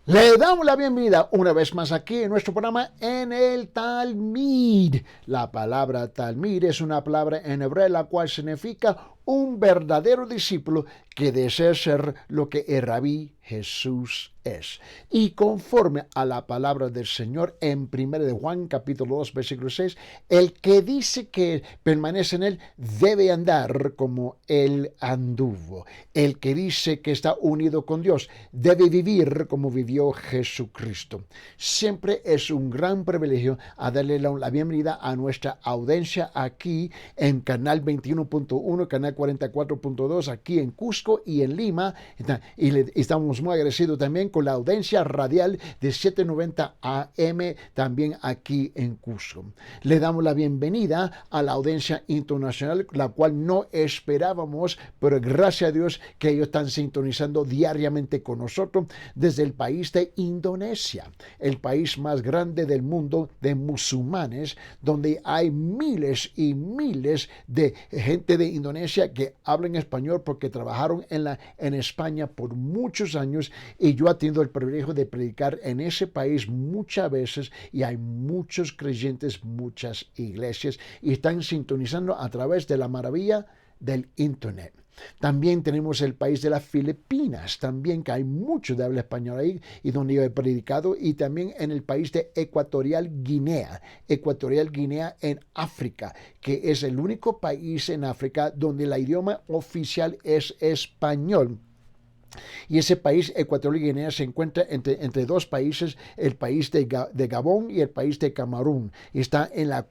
Le damos la bienvenida una vez más aquí en nuestro programa en el Talmid. La palabra Talmid es una palabra en hebreo la cual significa un verdadero discípulo que desea ser lo que el Rabí Jesús es. Y conforme a la palabra del Señor en 1 de Juan capítulo 2 versículo 6, el que dice que permanece en él debe andar como él anduvo. El que dice que está unido con Dios debe vivir como vivió Jesucristo. Siempre es un gran privilegio a darle la bienvenida a nuestra audiencia aquí en Canal 21.1, Canal 44.2, aquí en Cusco y en Lima. Y estamos muy agradecidos también con la audiencia radial de 790 AM, también aquí en Cusco. Le damos la bienvenida a la audiencia internacional, la cual no esperábamos, pero gracias a Dios que ellos están sintonizando diariamente con nosotros desde el país de Indonesia, el país más grande del mundo de musulmanes, donde hay miles y miles de gente de Indonesia que hablan español porque trabajaron en España por muchos años, y yo he tenido el privilegio de predicar en ese país muchas veces, y hay muchos creyentes, muchas iglesias, y están sintonizando a través de la maravilla del internet. También tenemos el país de las Filipinas, también que hay mucho de habla española ahí y donde yo he predicado, y también en el país de Ecuatorial Guinea en África, que es el único país en África donde el idioma oficial es español. Y ese país, Ecuatorial Guinea, se encuentra entre dos países, el país de Gabón y el país de Camerún. Está en la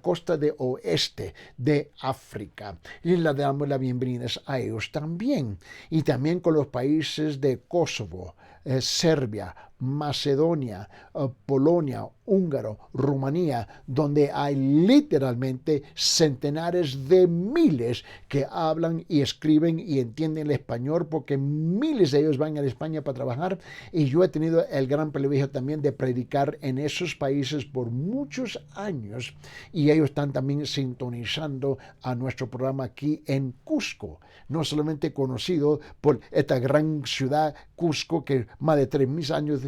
costa de oeste de África. Y le damos las bienvenidas a ellos también. Y también con los países de Kosovo, Serbia, Macedonia, Polonia, Húngaro, Rumanía, donde hay literalmente centenares de miles que hablan y escriben y entienden el español, porque miles de ellos van a España para trabajar, y yo he tenido el gran privilegio también de predicar en esos países por muchos años, y ellos están también sintonizando a nuestro programa aquí en Cusco, no solamente conocido por esta gran ciudad Cusco, que más de 3.000 años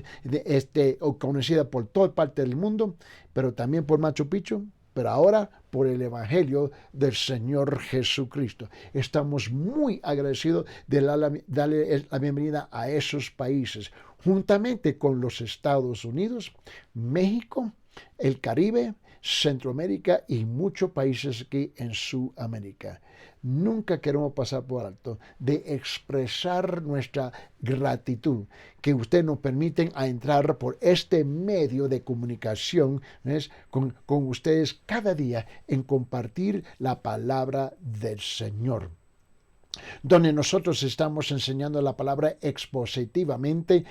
conocida por toda parte del mundo, pero también por Machu Picchu, pero ahora por el Evangelio del Señor Jesucristo. Estamos muy agradecidos de darle la bienvenida a esos países, juntamente con los Estados Unidos, México, el Caribe, Centroamérica y muchos países aquí en Sudamérica. Nunca queremos pasar por alto de expresar nuestra gratitud que ustedes nos permiten a entrar por este medio de comunicación, con ustedes cada día en compartir la palabra del Señor, donde nosotros estamos enseñando la palabra expositivamente,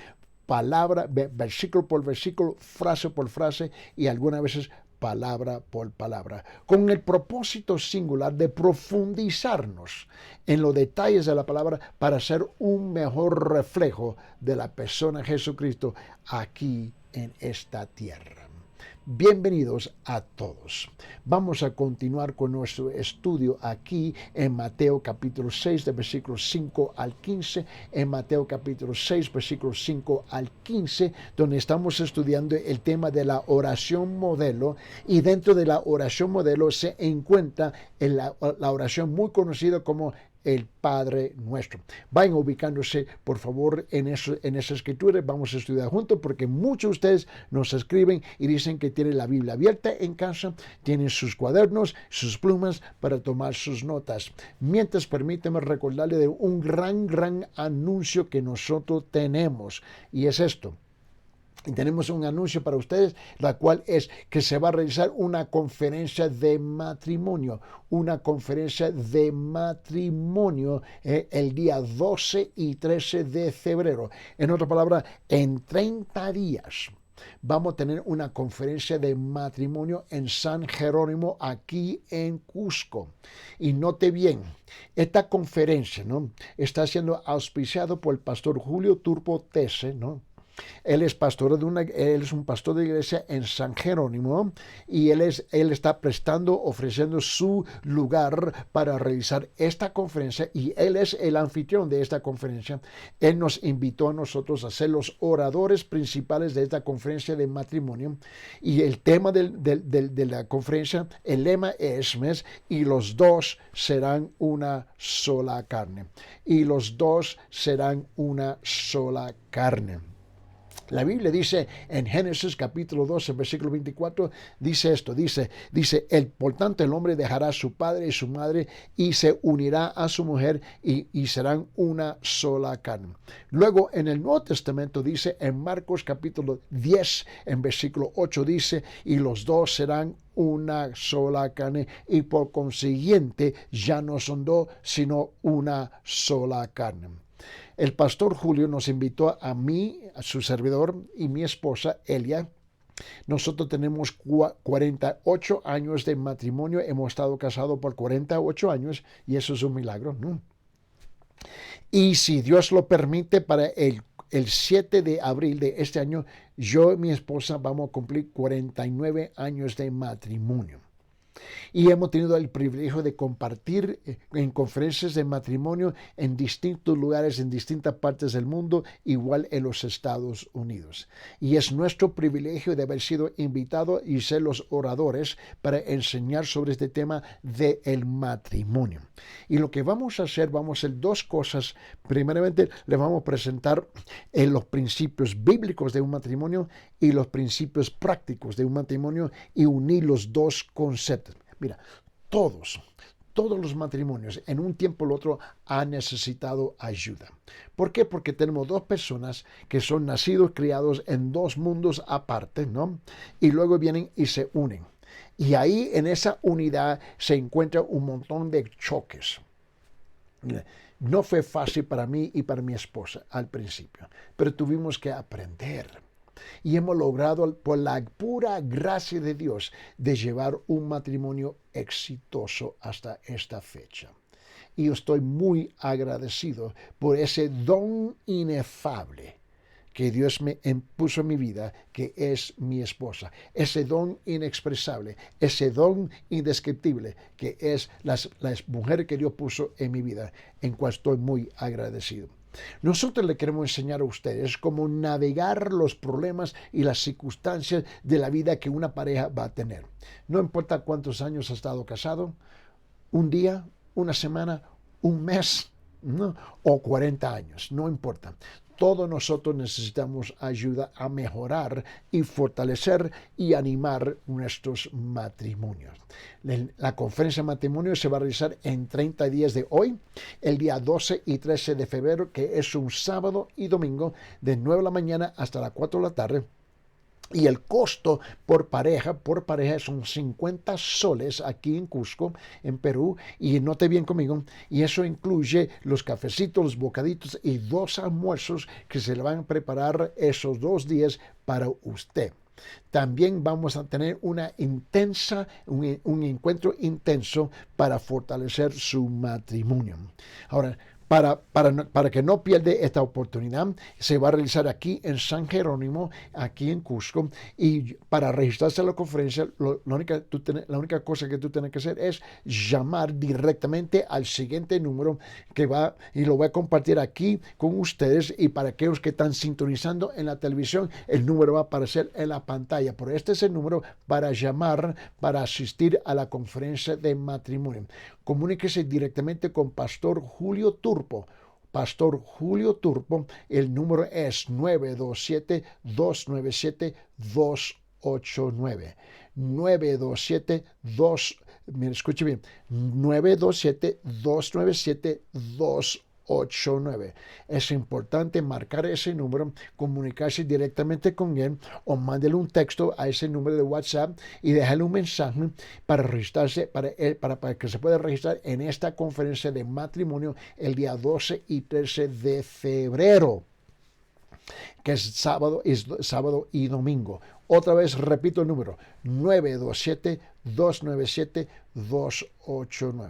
palabra, versículo por versículo, frase por frase, y algunas veces palabra por palabra, con el propósito singular de profundizarnos en los detalles de la palabra para ser un mejor reflejo de la persona de Jesucristo aquí en esta tierra. Bienvenidos a todos. Vamos a continuar con nuestro estudio aquí en Mateo capítulo 6, de versículos 5 al 15, en Mateo capítulo 6, versículos 5 al 15, donde estamos estudiando el tema de la oración modelo, y dentro de la oración modelo se encuentra la oración muy conocida como el Padre Nuestro. Vayan ubicándose, por favor, en esa escritura. Vamos a estudiar juntos, porque muchos de ustedes nos escriben y dicen que tienen la Biblia abierta en casa, tienen sus cuadernos, sus plumas para tomar sus notas. Mientras, permíteme recordarle de un gran anuncio que nosotros tenemos, y es esto. Y tenemos un anuncio para ustedes, la cual es que se va a realizar una conferencia de matrimonio, el día 12 y 13 de febrero. En otra palabra, en 30 días. Vamos a tener una conferencia de matrimonio en San Jerónimo, aquí en Cusco. Y note bien, esta conferencia, ¿no?, está siendo auspiciado por el pastor Julio Turpo Tese, ¿no?, Él es un pastor de iglesia en San Jerónimo y él está ofreciendo su lugar para realizar esta conferencia y él es el anfitrión de esta conferencia. Él nos invitó a nosotros a ser los oradores principales de esta conferencia de matrimonio y el tema de la conferencia, el lema es y los dos serán una sola carne. Y los dos serán una sola carne. La Biblia dice en Génesis capítulo 12, versículo 24, dice esto, dice, por tanto el hombre dejará a su padre y su madre y se unirá a su mujer y serán una sola carne. Luego en el Nuevo Testamento dice en Marcos capítulo 10, en versículo 8 dice, y los dos serán una sola carne y por consiguiente ya no son dos, sino una sola carne. El pastor Julio nos invitó a mí, a su servidor y mi esposa Elia. Nosotros tenemos 48 años de matrimonio, hemos estado casados por 48 años y eso es un milagro, ¿no? Y si Dios lo permite, para el 7 de abril de este año, yo y mi esposa vamos a cumplir 49 años de matrimonio. Y hemos tenido el privilegio de compartir en conferencias de matrimonio en distintos lugares, en distintas partes del mundo, igual en los Estados Unidos. Y es nuestro privilegio de haber sido invitados y ser los oradores para enseñar sobre este tema del matrimonio. Y lo que vamos a hacer dos cosas. Primeramente, le vamos a presentar los principios bíblicos de un matrimonio y los principios prácticos de un matrimonio y unir los dos conceptos. Mira, todos los matrimonios en un tiempo o el otro han necesitado ayuda. ¿Por qué? Porque tenemos dos personas que son nacidos, criados en dos mundos aparte, ¿no? Y luego vienen y se unen. Y ahí en esa unidad se encuentra un montón de choques. No fue fácil para mí y para mi esposa al principio, pero tuvimos que aprender. Y hemos logrado, por la pura gracia de Dios, de llevar un matrimonio exitoso hasta esta fecha. Y yo estoy muy agradecido por ese don inefable que Dios me puso en mi vida, que es mi esposa. Ese don inexpresable, ese don indescriptible, que es la mujer que Dios puso en mi vida, en cual estoy muy agradecido. Nosotros le queremos enseñar a ustedes cómo navegar los problemas y las circunstancias de la vida que una pareja va a tener. No importa cuántos años ha estado casado, un día, una semana, un mes, ¿no? O 40 años, no importa. Todos nosotros necesitamos ayuda a mejorar y fortalecer y animar nuestros matrimonios. La conferencia de matrimonio se va a realizar en 30 días de hoy, el día 12 y 13 de febrero, que es un sábado y domingo, de 9 de la mañana hasta las 4 de la tarde. Y el costo por pareja son 50 soles aquí en Cusco, en Perú, y note bien conmigo, y eso incluye los cafecitos, los bocaditos y 2 almuerzos que se le van a preparar esos 2 días para usted. También vamos a tener un encuentro intenso para fortalecer su matrimonio. Ahora, para que no pierda esta oportunidad, se va a realizar aquí en San Jerónimo, aquí en Cusco, y para registrarse a la conferencia, la única cosa que tú tienes que hacer es llamar directamente al siguiente número que va, y lo voy a compartir aquí con ustedes, y para aquellos que están sintonizando en la televisión, el número va a aparecer en la pantalla, pero este es el número para llamar, para asistir a la conferencia de matrimonio. Comuníquese directamente con Pastor Julio Turpo. Pastor Julio Turpo, el número es 927-297-289. 927-297-289. Es importante marcar ese número, comunicarse directamente con él o mándele un texto a ese número de WhatsApp y dejarle un mensaje para registrarse, para que se pueda registrar en esta conferencia de matrimonio el día 12 y 13 de febrero, que es sábado y domingo. Otra vez repito el número, 927-297-289.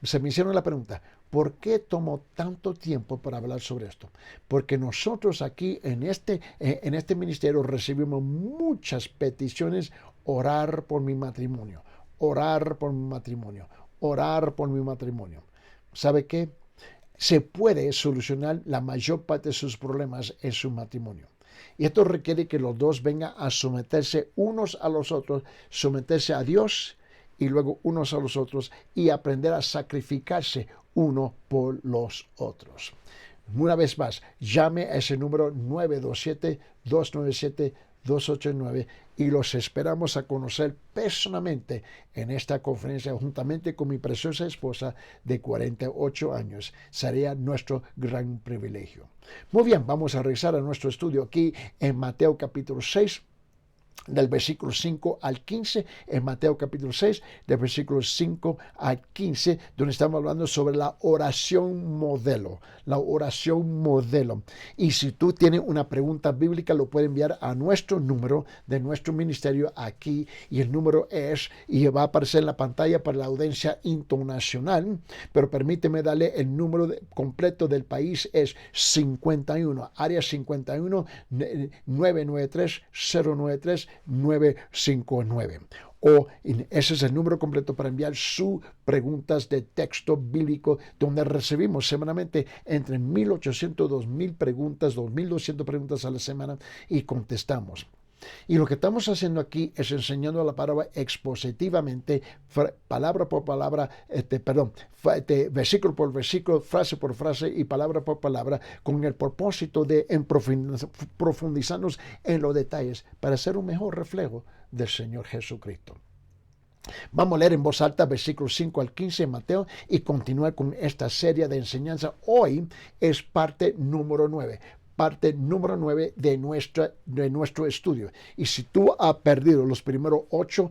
Se me hicieron la pregunta, ¿Por qué tomo tanto tiempo para hablar sobre esto? Porque nosotros aquí en este ministerio recibimos muchas peticiones, orar por mi matrimonio, orar por mi matrimonio, orar por mi matrimonio. ¿Sabe qué? Se puede solucionar la mayor parte de sus problemas en su matrimonio. Y esto requiere que los dos vengan a someterse unos a los otros, someterse a Dios y luego unos a los otros y aprender a sacrificarse uno por los otros. Una vez más, llame a ese número 927-297-289 y los esperamos a conocer personalmente en esta conferencia juntamente con mi preciosa esposa de 48 años. Sería nuestro gran privilegio. Muy bien, vamos a regresar a nuestro estudio aquí en Mateo capítulo 6. Del versículo 5 al 15, en Mateo capítulo 6, del versículo 5 al 15, donde estamos hablando sobre la oración modelo, Y si tú tienes una pregunta bíblica, lo puedes enviar a nuestro número de nuestro ministerio aquí, y el número es, y va a aparecer en la pantalla para la audiencia internacional, pero permíteme darle el número completo del país, es 51, área 51, 993-093-959. Ese es el número completo para enviar sus preguntas de texto bíblico, donde recibimos semanalmente entre 1,800 y 2,000 preguntas, 2,200 preguntas a la semana y contestamos. Y lo que estamos haciendo aquí es enseñando la palabra expositivamente, palabra por palabra, versículo por versículo, frase por frase y palabra por palabra, con el propósito de profundizarnos en los detalles para ser un mejor reflejo del Señor Jesucristo. Vamos a leer en voz alta versículos 5 al 15 en Mateo y continuar con esta serie de enseñanza. Hoy es parte número 9. Parte número 9 de nuestro estudio. Y si tú has perdido los primeros 8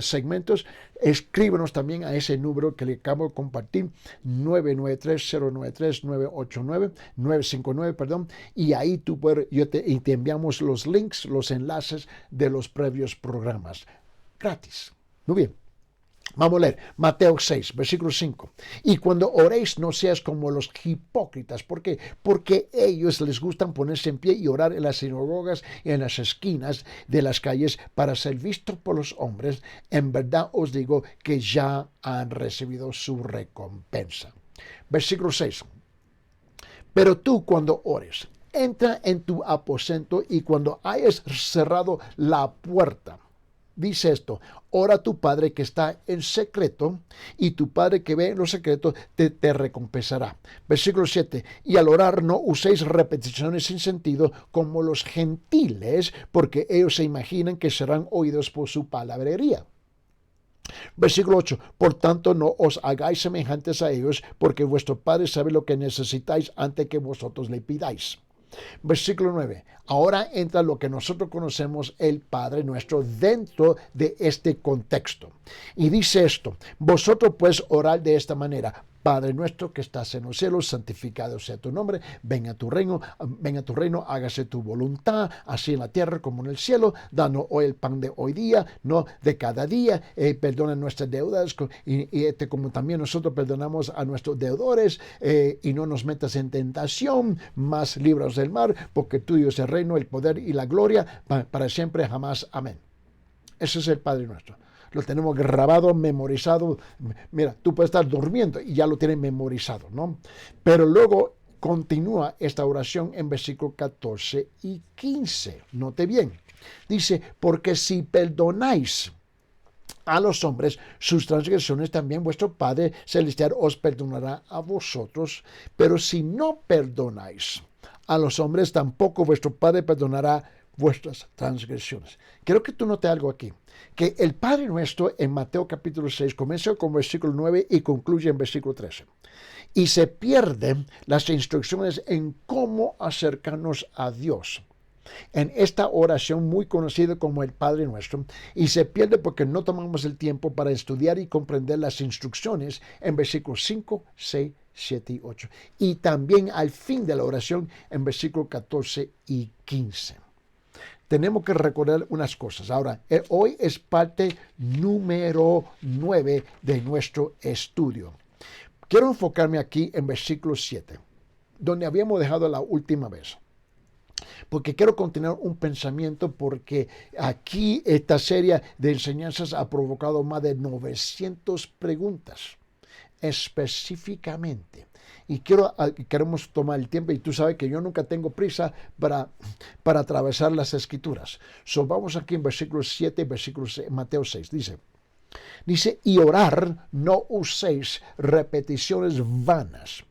segmentos, escríbenos también a ese número que le acabo de compartir, 993-093-959, y ahí te enviamos los links, los enlaces de los previos programas. Gratis. Muy bien. Vamos a leer Mateo 6, versículo 5. Y cuando oréis no seas como los hipócritas. ¿Por qué? Porque ellos les gustan ponerse en pie y orar en las sinagogas y en las esquinas de las calles para ser vistos por los hombres. En verdad os digo que ya han recibido su recompensa. Versículo 6. Pero tú cuando ores, entra en tu aposento y cuando hayas cerrado la puerta, dice esto: ora a tu Padre que está en secreto, y tu Padre que ve en lo secreto te recompensará. Versículo 7. Y al orar no uséis repeticiones sin sentido como los gentiles, porque ellos se imaginan que serán oídos por su palabrería. Versículo 8. Por tanto no os hagáis semejantes a ellos, porque vuestro Padre sabe lo que necesitáis antes que vosotros le pidáis. Versículo 9. Ahora entra lo que nosotros conocemos el Padre Nuestro dentro de este contexto. Y dice esto: vosotros pues orad de esta manera: Padre nuestro que estás en los cielos, santificado sea tu nombre, venga a tu reino, hágase tu voluntad, así en la tierra como en el cielo. Danos hoy el pan de hoy día, no de cada día. Perdona nuestras deudas, como también nosotros perdonamos a nuestros deudores, y no nos metas en tentación, mas líbranos del mal, porque tuyo es el reino, el poder y la gloria para siempre, jamás. Amén. Ese es el Padre Nuestro. Lo tenemos grabado, memorizado. Mira, tú puedes estar durmiendo y ya lo tienes memorizado, ¿no? Pero luego continúa esta oración en versículos 14 y 15. Note bien. Dice: porque si perdonáis a los hombres sus transgresiones, también vuestro Padre Celestial os perdonará a vosotros. Pero si no perdonáis a los hombres, tampoco vuestro Padre perdonará vuestras transgresiones. Quiero que tú notes algo aquí, que el Padre Nuestro en Mateo capítulo 6 comienza con versículo 9 y concluye en versículo 13. Y se pierden las instrucciones en cómo acercarnos a Dios en esta oración muy conocida como el Padre Nuestro, y se pierde porque no tomamos el tiempo para estudiar y comprender las instrucciones en versículos 5, 6, 7 y 8. Y también al fin de la oración en versículos 14 y 15. Tenemos que recordar unas cosas. Ahora, hoy es parte número 9 de nuestro estudio. quiero enfocarme aquí en versículo 7, donde habíamos dejado la última vez. Porque quiero continuar un pensamiento, porque aquí esta serie de enseñanzas ha provocado más de 900 preguntas específicamente. Y queremos tomar el tiempo, y tú sabes que yo nunca tengo prisa para atravesar las escrituras. Vamos aquí en versículo 7, versículo 6, Mateo 6, dice, y orar, no uséis repeticiones vanas.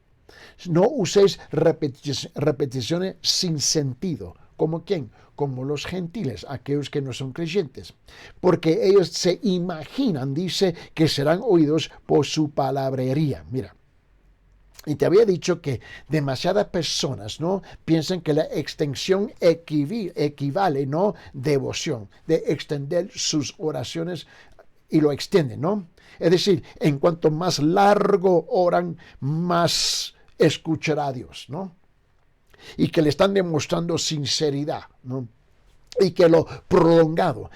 No uséis repeticiones sin sentido. ¿Como quién? Como los gentiles, aquellos que no son creyentes. Porque ellos se imaginan, dice, que serán oídos por su palabrería. Mira. Y te había dicho que demasiadas personas, ¿no?, piensan que la extensión equivale, ¿no?, devoción, de extender sus oraciones y lo extienden, ¿no? Es decir, en cuanto más largo oran, más escuchará a Dios, ¿no? Y que le están demostrando sinceridad, ¿no? Y que lo prolongado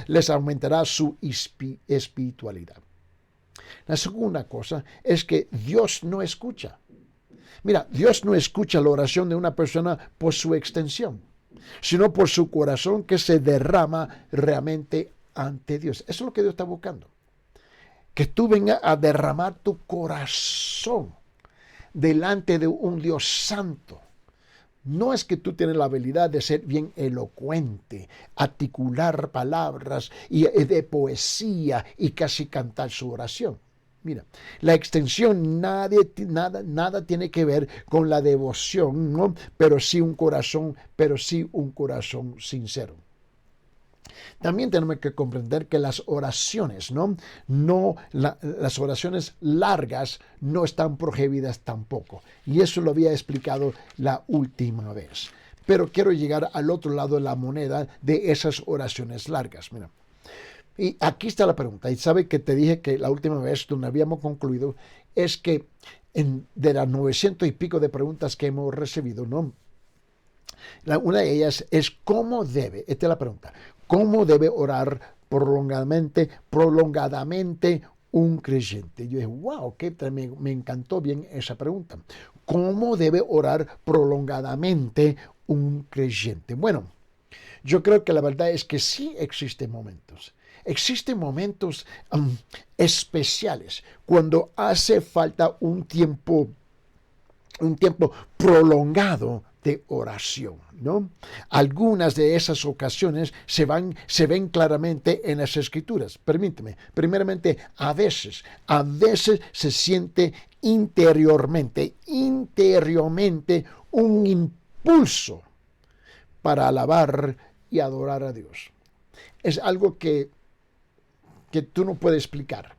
les aumentará su espiritualidad. La segunda cosa es que Dios no escucha. Mira, Dios no escucha la oración de una persona por su extensión, sino por su corazón que se derrama realmente ante Dios. Eso es lo que Dios está buscando. Que tú vengas a derramar tu corazón delante de un Dios santo. No es que tú tienes la habilidad de ser bien elocuente, articular palabras y de poesía y casi cantar su oración. Mira, la extensión nada tiene que ver con la devoción, ¿no? Pero sí un corazón sincero. También tenemos que comprender que las oraciones, las oraciones largas no están prohibidas tampoco. Y eso lo había explicado la última vez. Pero quiero llegar al otro lado de la moneda de esas oraciones largas. Mira. Y aquí está la pregunta. Y sabe que te dije que la última vez donde habíamos concluido es que de las 900 y pico de preguntas que hemos recibido, ¿no?, una de ellas es cómo debe, esta es la pregunta, ¿cómo debe orar prolongadamente un creyente? Yo dije, wow, me encantó bien esa pregunta. ¿Cómo debe orar prolongadamente un creyente? Bueno, yo creo que la verdad es que sí existen momentos. Existen momentos especiales cuando hace falta un tiempo prolongado de oración, ¿no? Algunas de esas ocasiones se ven claramente en las Escrituras. Permíteme, primeramente, a veces se siente interiormente un impulso para alabar y adorar a Dios. Es algo que tú no puedes explicar,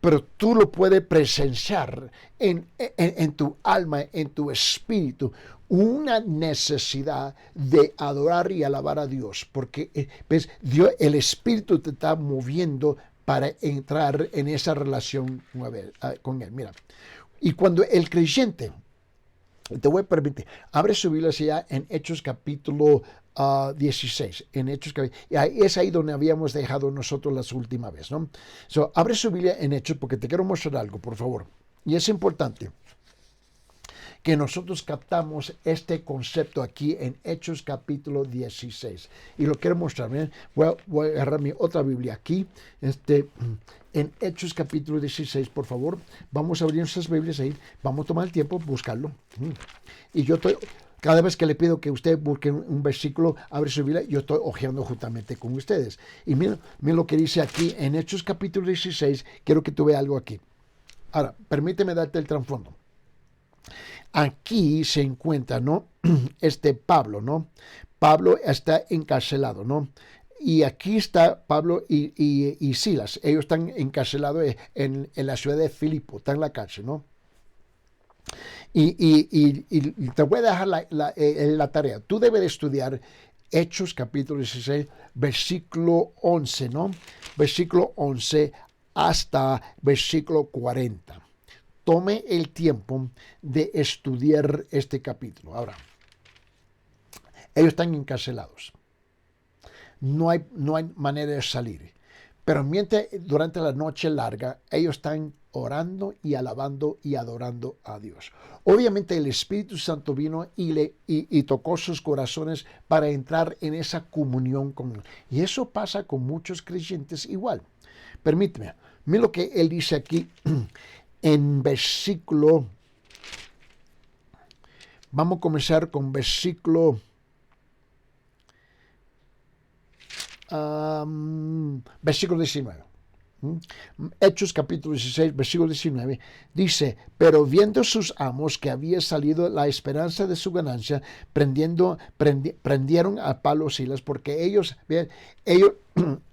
pero tú lo puedes presenciar en tu alma, en tu espíritu, una necesidad de adorar y alabar a Dios, porque ¿ves? Dios, el Espíritu te está moviendo para entrar en esa relación con Él. Mira, y cuando el creyente, te voy a permitir, abre su Biblia ya en Hechos capítulo 16, en Hechos, y es ahí donde habíamos dejado nosotros la última vez, ¿no? Abre su Biblia en Hechos porque te quiero mostrar algo, por favor. Y es importante que nosotros captamos este concepto aquí en Hechos capítulo 16. Y lo quiero mostrar. ¿Bien? Voy a agarrar mi otra Biblia aquí. En Hechos capítulo 16, por favor. Vamos a abrir nuestras Biblias ahí. Vamos a tomar el tiempo, buscarlo. Y yo cada vez que le pido que usted busque un versículo, abre su Biblia, yo estoy hojeando justamente con ustedes. Y mira lo que dice aquí en Hechos capítulo 16. Quiero que tú veas algo aquí. Ahora, permíteme darte el trasfondo. Aquí se encuentra, ¿no?, Pablo, ¿no? Pablo está encarcelado, ¿no? Y aquí está Pablo y Silas. Ellos están encarcelados en la ciudad de Filipo, están en la cárcel, ¿no? Y te voy a dejar la tarea. Tú debes estudiar Hechos capítulo 16, versículo 11, ¿no? Versículo 11 hasta versículo 40. Tome el tiempo de estudiar este capítulo. Ahora, ellos están encarcelados. No hay manera de salir. Pero mientras durante la noche larga, ellos están orando y alabando y adorando a Dios. Obviamente el Espíritu Santo vino y tocó sus corazones para entrar en esa comunión con Él. Y eso pasa con muchos creyentes igual. Permíteme, mira lo que Él dice aquí en versículo. Vamos a comenzar con versículo. Versículo 19. Hechos capítulo 16, versículo 19, dice, pero viendo sus amos que había salido la esperanza de su ganancia, prendieron a Pablo y Silas, porque ellos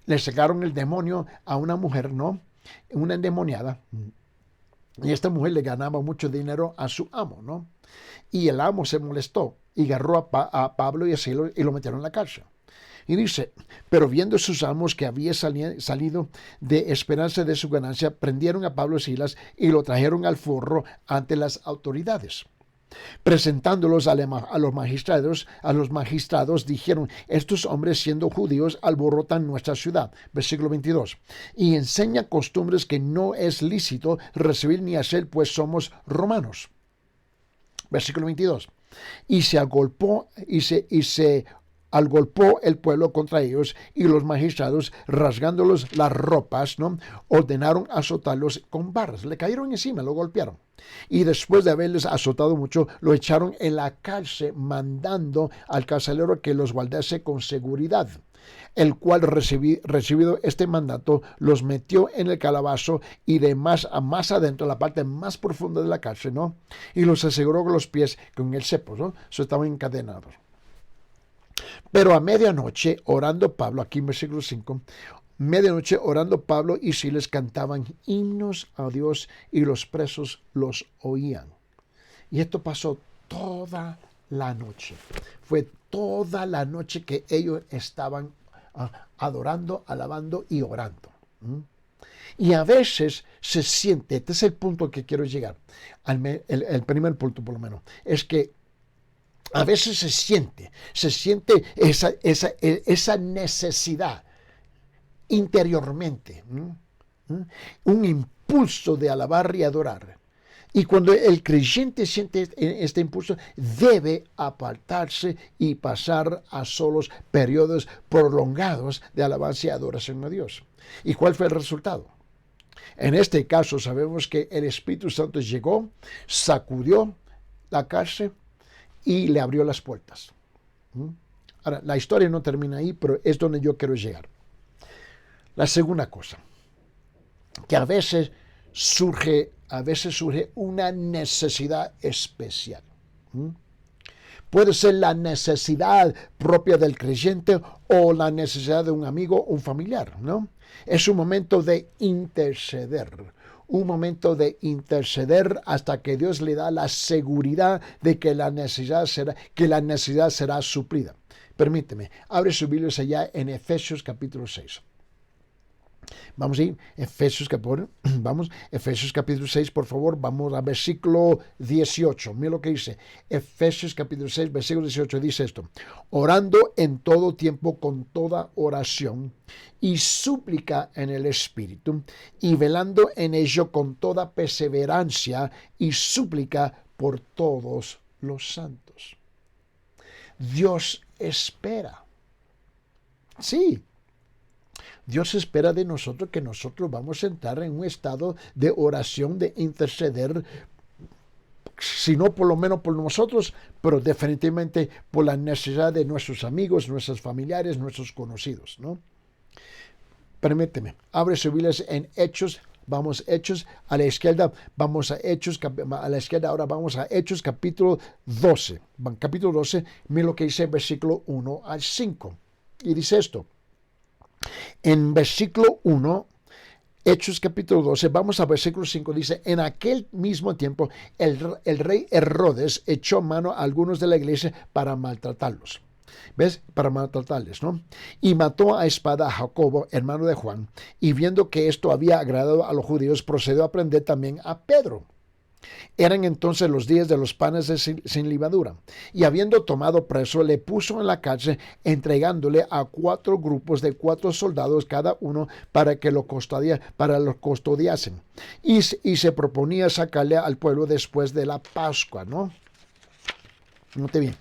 le sacaron el demonio a una mujer, ¿no? Una endemoniada. Y esta mujer le ganaba mucho dinero a su amo, ¿no? Y el amo se molestó y agarró a Pablo y a Silas y lo metieron en la cárcel. Y dice, pero viendo sus amos que había salido de esperanza de su ganancia, prendieron a Pablo y Silas y lo trajeron al foro ante las autoridades. Presentándolos a los magistrados dijeron, estos hombres siendo judíos alborotan nuestra ciudad. Versículo 22. Y enseñan costumbres que no es lícito recibir ni hacer, pues somos romanos. Versículo 22. Y se agolpó el pueblo contra ellos, y los magistrados, rasgándolos las ropas, ¿no?, ordenaron azotarlos con barras. Le cayeron encima, lo golpearon. Y después de haberles azotado mucho, lo echaron en la cárcel, mandando al carcelero que los guardase con seguridad. El cual, recibido este mandato, los metió en el calabozo y de más adentro, la parte más profunda de la cárcel, ¿no? Y los aseguró con los pies con el cepo, ¿no? Eso estaban encadenados. Pero a medianoche, orando Pablo, aquí en versículo 5, medianoche orando Pablo y Silas cantaban himnos a Dios y los presos los oían. Y esto pasó toda la noche. Fue toda la noche que ellos estaban adorando, alabando y orando. Y a veces se siente, este es el punto que quiero llegar, el primer punto por lo menos, es que a veces se siente esa necesidad interiormente, un impulso de alabar y adorar. Y cuando el creyente siente este impulso, debe apartarse y pasar a solos periodos prolongados de alabanza y adoración a Dios. ¿Y cuál fue el resultado? En este caso sabemos que el Espíritu Santo llegó, sacudió la cárcel y le abrió las puertas. Ahora, la historia no termina ahí, pero es donde yo quiero llegar. La segunda cosa, que a veces surge una necesidad especial. Puede ser la necesidad propia del creyente o la necesidad de un amigo o un familiar, ¿no? Es un momento de interceder. Un momento de interceder hasta que Dios le da la seguridad de que la necesidad será suplida. Permíteme, abre su Biblia allá en Efesios capítulo 6. Vamos a ir, Efesios capítulo 6, por favor, vamos a versículo 18. Mira lo que dice, Efesios capítulo 6, versículo 18, dice esto, orando en todo tiempo con toda oración y súplica en el Espíritu, y velando en ello con toda perseverancia y súplica por todos los santos. Dios espera. Sí. Dios espera de nosotros que nosotros vamos a entrar en un estado de oración, de interceder, si no por lo menos por nosotros, pero definitivamente por la necesidad de nuestros amigos, nuestros familiares, nuestros conocidos, ¿no? Permíteme, abre su Biblia en Hechos, vamos a Hechos, a la izquierda, vamos a Hechos, a la izquierda ahora vamos a Hechos capítulo 12. Capítulo 12, mira lo que dice versículo 1 al 5. Y dice esto. En versículo 1, Hechos capítulo 12, vamos a versículo 5, dice, en aquel mismo tiempo el rey Herodes echó mano a algunos de la iglesia para maltratarlos. ¿Ves? Para maltratarles, ¿no? Y mató a espada a Jacobo, hermano de Juan, y viendo que esto había agradado a los judíos, procedió a prender también a Pedro. Eran entonces los días de los panes sin levadura. Y habiendo tomado preso, le puso en la cárcel, entregándole a 4 grupos de 4 soldados cada uno para que lo custodiasen. Y se proponía sacarle al pueblo después de la Pascua, ¿no? Note bien.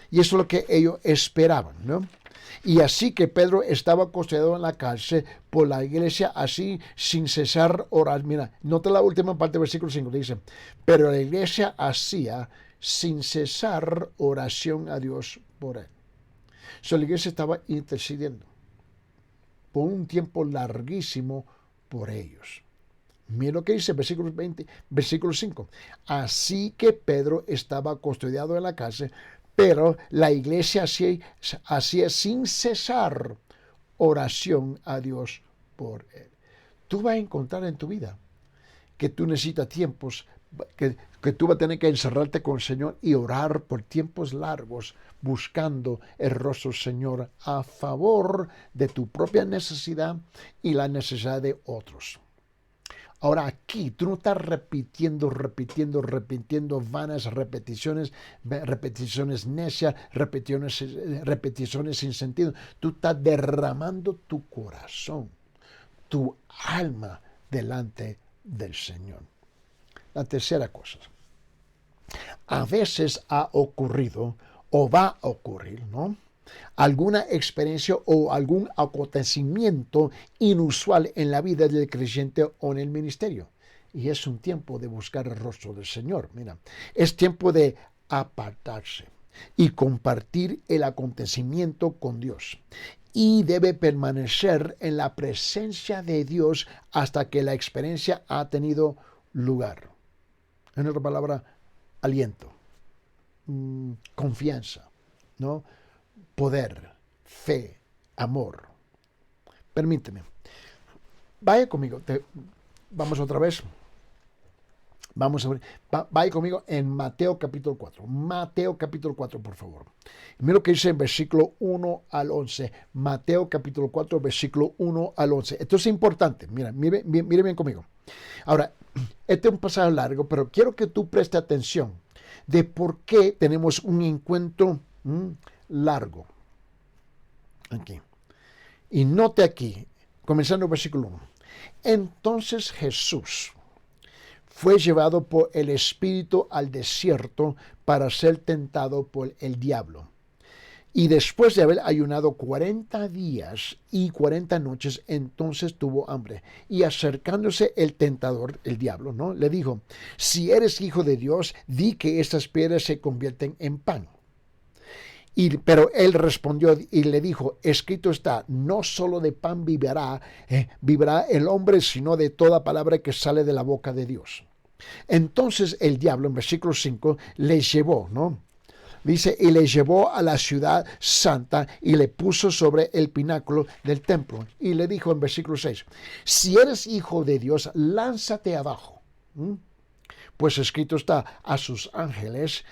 Y eso es lo que ellos esperaban, ¿no? Y así que Pedro estaba custodiado en la cárcel por la iglesia, así sin cesar orar. Mira, nota la última parte del versículo 5, dice, pero la iglesia hacía sin cesar oración a Dios por él. So, la iglesia estaba intercediendo por un tiempo larguísimo por ellos. Mira lo que dice versículo 5. Así que Pedro estaba custodiado en la cárcel, pero la iglesia hacía sin cesar oración a Dios por él. Tú vas a encontrar en tu vida que tú necesitas tiempos, que tú vas a tener que encerrarte con el Señor y orar por tiempos largos, buscando el rostro del Señor a favor de tu propia necesidad y la necesidad de otros. Ahora aquí tú no estás repitiendo vanas repeticiones necias, repeticiones sin sentido. Tú estás derramando tu corazón, tu alma delante del Señor. La tercera cosa. A veces ha ocurrido o va a ocurrir, ¿no?, alguna experiencia o algún acontecimiento inusual en la vida del creyente o en el ministerio. Y es un tiempo de buscar el rostro del Señor. Mira, es tiempo de apartarse y compartir el acontecimiento con Dios. Y debe permanecer en la presencia de Dios hasta que la experiencia ha tenido lugar. En otra palabra, aliento, confianza, ¿no?, poder, fe, amor. Permíteme. Vaya conmigo. Vamos otra vez. Vamos a ver. Vaya conmigo en Mateo capítulo 4. Mateo capítulo 4, por favor. Mira lo que dice en versículo 1 al 11. Mateo capítulo 4, versículo 1 al 11. Esto es importante. Mire bien conmigo. Ahora, este es un pasaje largo, pero quiero que tú prestes atención de por qué tenemos un encuentro largo. Aquí. Y note aquí, comenzando el versículo 1. Entonces Jesús fue llevado por el Espíritu al desierto para ser tentado por el diablo. Y después de haber ayunado 40 días y 40 noches, entonces tuvo hambre. Y acercándose el tentador, el diablo, ¿no?, le dijo, si eres hijo de Dios, di que estas piedras se convierten en pan. Pero él respondió y le dijo, escrito está, no solo de pan vivirá el hombre, sino de toda palabra que sale de la boca de Dios. Entonces el diablo, en versículo 5, le llevó, ¿no? Dice, y le llevó a la ciudad santa y le puso sobre el pináculo del templo. Y le dijo en versículo 6, si eres hijo de Dios, lánzate abajo. Pues escrito está, a sus ángeles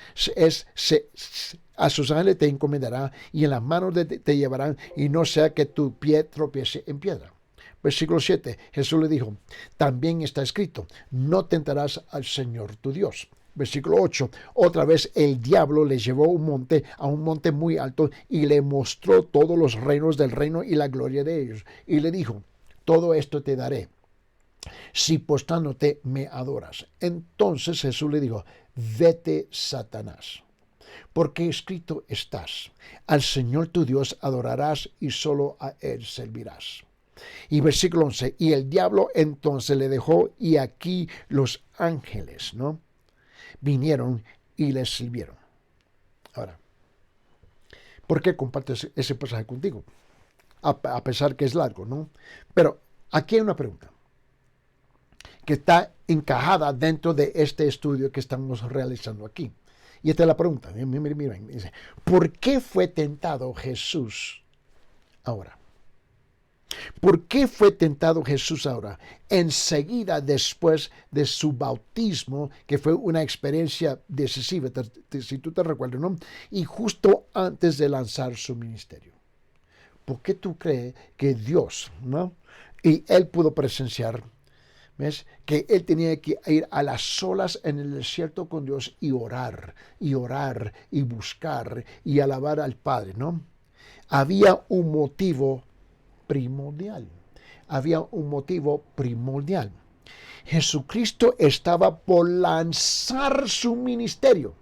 te encomendará y en las manos te llevarán y no sea que tu pie tropiece en piedra. Versículo 7, Jesús le dijo, también está escrito, no tentarás al Señor tu Dios. Versículo 8, otra vez el diablo le llevó a un monte muy alto y le mostró todos los reinos del reino y la gloria de ellos. Y le dijo, todo esto te daré si postrándote me adoras. Entonces Jesús le dijo, vete, Satanás, porque escrito estás, al Señor tu Dios adorarás y solo a Él servirás. Y versículo 11, y el diablo entonces le dejó y aquí los ángeles, ¿no?, vinieron y le sirvieron. Ahora, ¿por qué comparto ese pasaje contigo? A pesar que es largo, ¿no? Pero aquí hay una pregunta que está encajada dentro de este estudio que estamos realizando aquí. Y esta es la pregunta. Miren, dice, ¿por qué fue tentado Jesús ahora? ¿Por qué fue tentado Jesús ahora? Enseguida después de su bautismo, que fue una experiencia decisiva, si tú te recuerdas, ¿no? Y justo antes de lanzar su ministerio. ¿Por qué tú crees que Dios, ¿no?, y Él pudo presenciar ¿Ves? Que él tenía que ir a las solas en el desierto con Dios y orar, y buscar, y alabar al Padre, ¿no? Había un motivo primordial. Había un motivo primordial. Jesucristo estaba por lanzar su ministerio.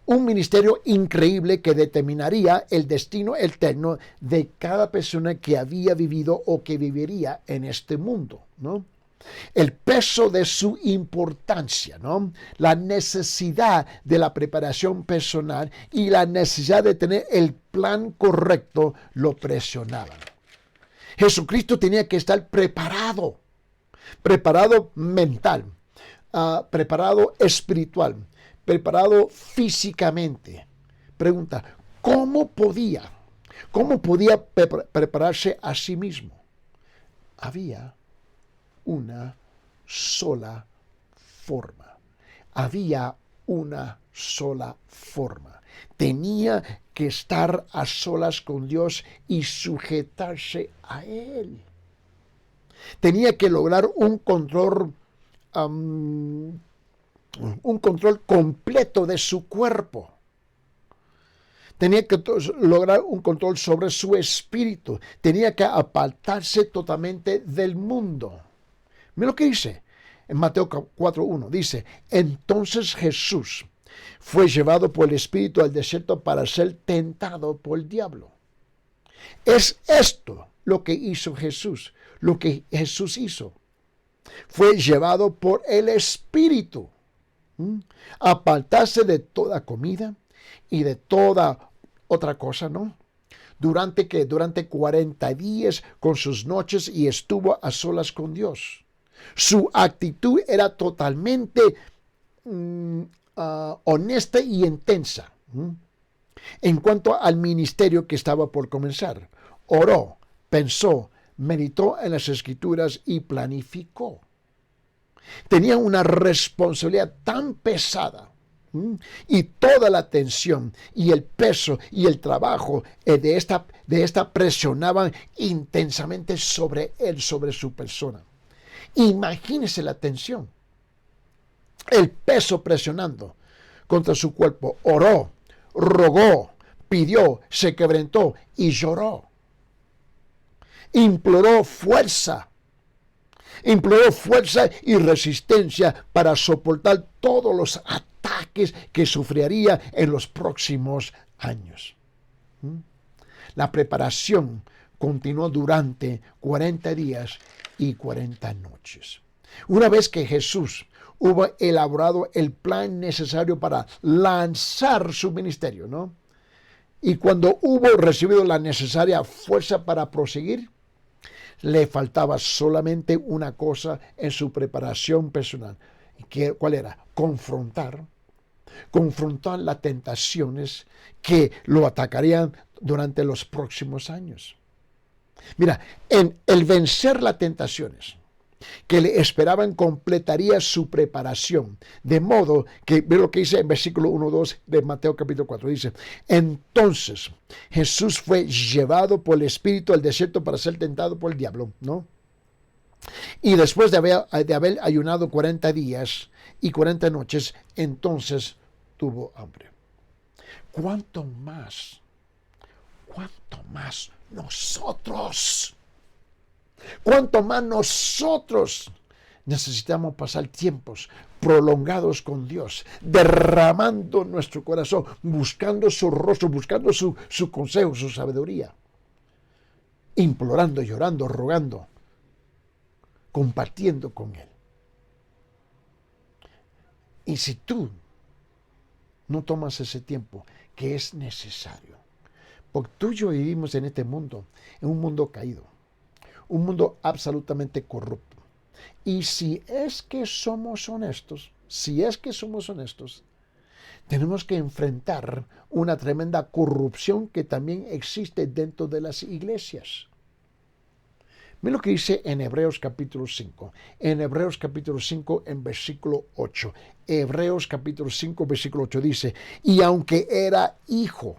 Un ministerio increíble que determinaría el destino eterno de cada persona que había vivido o que viviría en este mundo, ¿no? El peso de su importancia, ¿no? La necesidad de la preparación personal y la necesidad de tener el plan correcto lo presionaban. Jesucristo tenía que estar preparado mental, preparado espiritual, preparado físicamente. Pregunta, ¿cómo podía prepararse a sí mismo? Había una sola forma. Había una sola forma. Tenía que estar a solas con Dios y sujetarse a Él. Tenía que lograr un control completo de su cuerpo. Tenía que lograr un control sobre su espíritu. Tenía que apartarse totalmente del mundo. Mira lo que dice en Mateo 4:1. Dice, entonces Jesús fue llevado por el Espíritu al desierto para ser tentado por el diablo. Es esto lo que hizo Jesús. Lo que Jesús hizo. Fue llevado por el Espíritu. Apartarse de toda comida y de toda otra cosa, ¿no? Durante 40 días con sus noches y estuvo a solas con Dios. Su actitud era totalmente honesta y intensa. En cuanto al ministerio que estaba por comenzar, oró, pensó, meditó en las Escrituras y planificó. Tenía una responsabilidad tan pesada y toda la tensión y el peso y el trabajo de esta presionaban intensamente sobre él, sobre su persona. Imagínese la tensión, el peso presionando contra su cuerpo. Oró, rogó, pidió, se quebrantó y lloró. Imploró fuerza y resistencia para soportar todos los ataques que sufriría en los próximos años. La preparación continuó durante 40 días y 40 noches. Una vez que Jesús hubo elaborado el plan necesario para lanzar su ministerio, ¿no? Y cuando hubo recibido la necesaria fuerza para proseguir, le faltaba solamente una cosa en su preparación personal. ¿Cuál era? Confrontar las tentaciones que lo atacarían durante los próximos años. Mira, en el vencer las tentaciones que le esperaban completaría su preparación, de modo que, ve lo que dice en versículo 1-2 de Mateo capítulo 4, dice, entonces Jesús fue llevado por el Espíritu al desierto para ser tentado por el diablo, ¿no? Y después de haber ayunado 40 días y 40 noches, entonces tuvo hambre. ¿Cuánto más nosotros? ¿Cuánto más nosotros necesitamos pasar tiempos prolongados con Dios, derramando nuestro corazón, buscando su rostro, buscando su consejo, su sabiduría, implorando, llorando, rogando, compartiendo con Él? Y si tú no tomas ese tiempo que es necesario, porque tú y yo vivimos en este mundo, en un mundo caído, un mundo absolutamente corrupto. Y si es que somos honestos, tenemos que enfrentar una tremenda corrupción que también existe dentro de las iglesias. Mira lo que dice en Hebreos capítulo 5. En Hebreos capítulo 5, en versículo 8. Hebreos capítulo 5, versículo 8 dice, y aunque era hijo,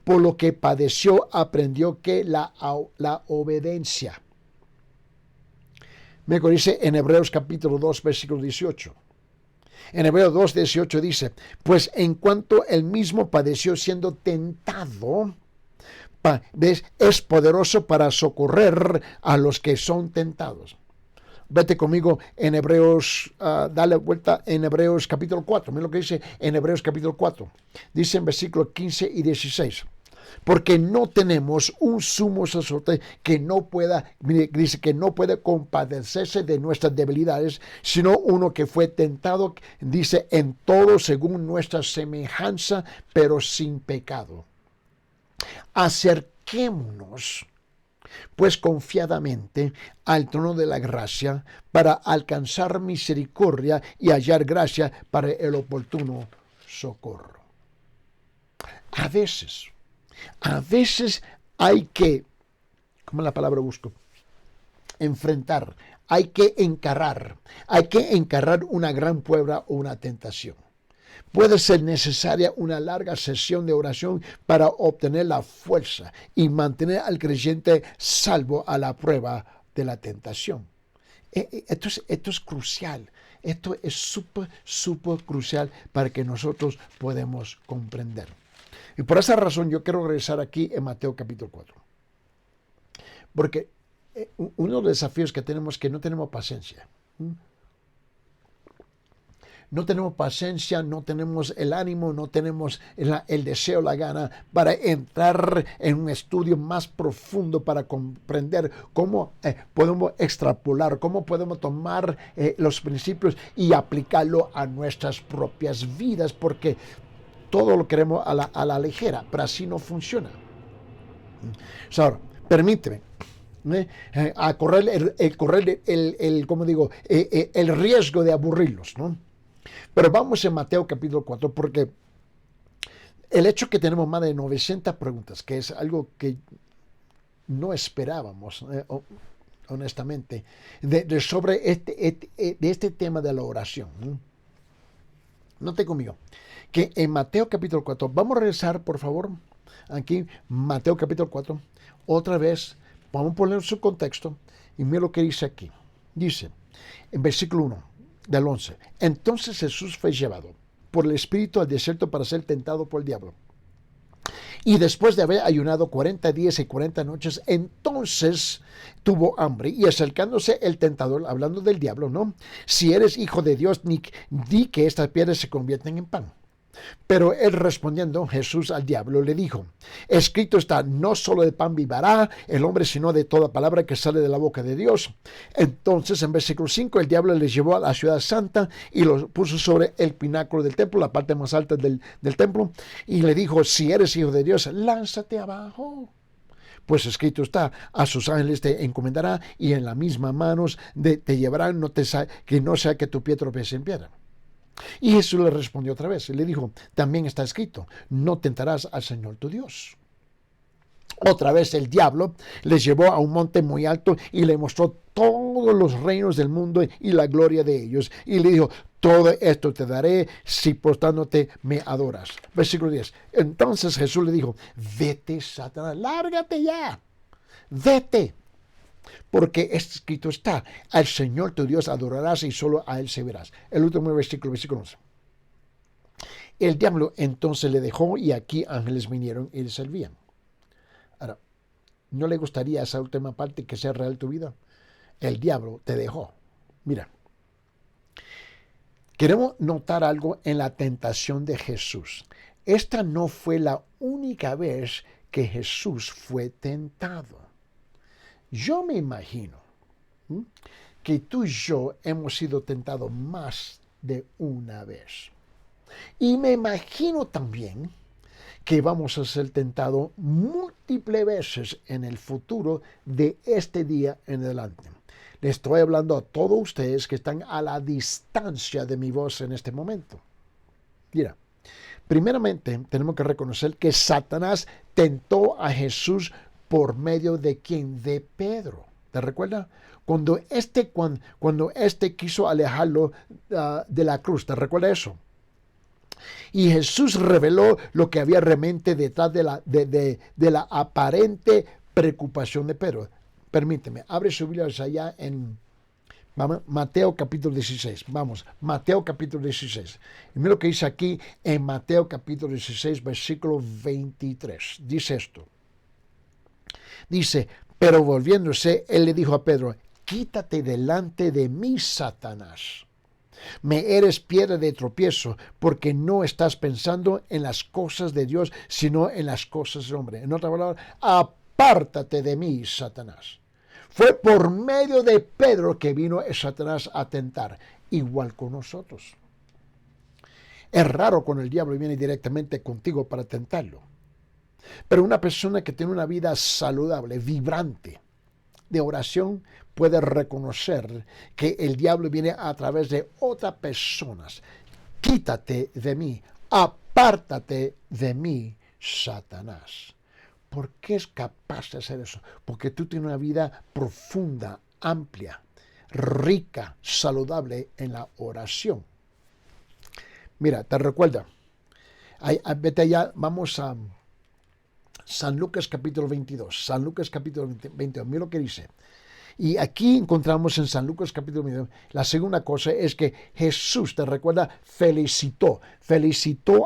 por lo que padeció, aprendió que la obediencia. Me dice en Hebreos capítulo 2, versículo 18. En Hebreos 2, 18 dice, pues en cuanto él mismo padeció siendo tentado, es poderoso para socorrer a los que son tentados. Vete conmigo en Hebreos, dale vuelta en Hebreos capítulo 4. Mira lo que dice en Hebreos capítulo 4. Dice en versículos 15 y 16. Porque no tenemos un sumo sacerdote que no pueda, dice que no puede compadecerse de nuestras debilidades, sino uno que fue tentado, dice, en todo según nuestra semejanza, pero sin pecado. Acerquémonos pues confiadamente al trono de la gracia para alcanzar misericordia y hallar gracia para el oportuno socorro. A veces hay que, ¿cómo la palabra busco? Enfrentar, hay que encarar una gran prueba o una tentación. Puede ser necesaria una larga sesión de oración para obtener la fuerza y mantener al creyente salvo a la prueba de la tentación. Esto es crucial. Esto es súper crucial para que nosotros podamos comprender. Y por esa razón yo quiero regresar aquí en Mateo capítulo 4. Porque uno de los desafíos que tenemos es que no tenemos paciencia. No tenemos paciencia, no tenemos el ánimo, no tenemos el deseo, la gana para entrar en un estudio más profundo para comprender cómo podemos extrapolar, cómo podemos tomar los principios y aplicarlo a nuestras propias vidas, porque todo lo queremos a la ligera, pero así no funciona. Ahora, permíteme. A correr el riesgo de aburrirlos, ¿no? Pero vamos en Mateo capítulo 4, porque el hecho que tenemos más de 900 preguntas, que es algo que no esperábamos, honestamente, sobre este tema de la oración. Note conmigo que en Mateo capítulo 4, vamos a regresar, por favor, aquí, Mateo capítulo 4, otra vez, vamos a poner su contexto, y mira lo que dice aquí. Dice, en versículo 1, del 11. Entonces Jesús fue llevado por el Espíritu al desierto para ser tentado por el diablo. Y después de haber ayunado 40 días y 40 noches, entonces tuvo hambre. Y acercándose el tentador, hablando del diablo, ¿no? Si eres hijo de Dios, di que estas piedras se convierten en pan. Pero él respondiendo, Jesús al diablo le dijo, escrito está, no solo de pan vivirá el hombre, sino de toda palabra que sale de la boca de Dios. Entonces, en versículo 5, el diablo les llevó a la ciudad santa y los puso sobre el pináculo del templo, la parte más alta del templo, y le dijo, si eres hijo de Dios, lánzate abajo. Pues escrito está, a sus ángeles te encomendará y en las mismas manos te llevarán, que no sea que tu pie tropiece en piedra. Y Jesús le respondió otra vez y le dijo, también está escrito, no tentarás al Señor tu Dios. Otra vez el diablo les llevó a un monte muy alto y le mostró todos los reinos del mundo y la gloria de ellos. Y le dijo, todo esto te daré si postrándote me adoras. Versículo 10. Entonces Jesús le dijo, vete, Satanás, lárgate ya, vete. Porque escrito está, al Señor tu Dios adorarás y solo a Él servirás. El último versículo 11. El diablo entonces le dejó y aquí ángeles vinieron y le servían. Ahora, ¿no le gustaría esa última parte que sea real tu vida? El diablo te dejó. Mira, queremos notar algo en la tentación de Jesús. Esta no fue la única vez que Jesús fue tentado. Yo me imagino que tú y yo hemos sido tentados más de una vez. Y me imagino también que vamos a ser tentados múltiples veces en el futuro de este día en adelante. Le estoy hablando a todos ustedes que están a la distancia de mi voz en este momento. Mira, primeramente tenemos que reconocer que Satanás tentó a Jesús por medio de ¿quién? De Pedro. ¿Te recuerdas? Cuando este quiso alejarlo de la cruz. ¿Te recuerdas eso? Y Jesús reveló lo que había realmente detrás de la aparente preocupación de Pedro. Permíteme, abre su Biblia allá en Vamos, Mateo capítulo 16. Vamos, Mateo capítulo 16. Y mira lo que dice aquí en Mateo capítulo 16, versículo 23. Dice esto. Dice, pero volviéndose, él le dijo a Pedro, quítate delante de mí, Satanás. Me eres piedra de tropiezo, porque no estás pensando en las cosas de Dios, sino en las cosas del hombre. En otras palabras, apártate de mí, Satanás. Fue por medio de Pedro que vino Satanás a tentar, igual con nosotros. Es raro cuando el diablo viene directamente contigo para tentarlo. Pero una persona que tiene una vida saludable, vibrante, de oración, puede reconocer que el diablo viene a través de otras personas. Quítate de mí, apártate de mí, Satanás. ¿Por qué es capaz de hacer eso? Porque tú tienes una vida profunda, amplia, rica, saludable en la oración. Mira, te recuerda, vete allá, vamos a San Lucas capítulo 22. San Lucas capítulo 22, mira lo que dice. Y aquí encontramos en San Lucas capítulo 22, la segunda cosa es que Jesús, te recuerda, felicitó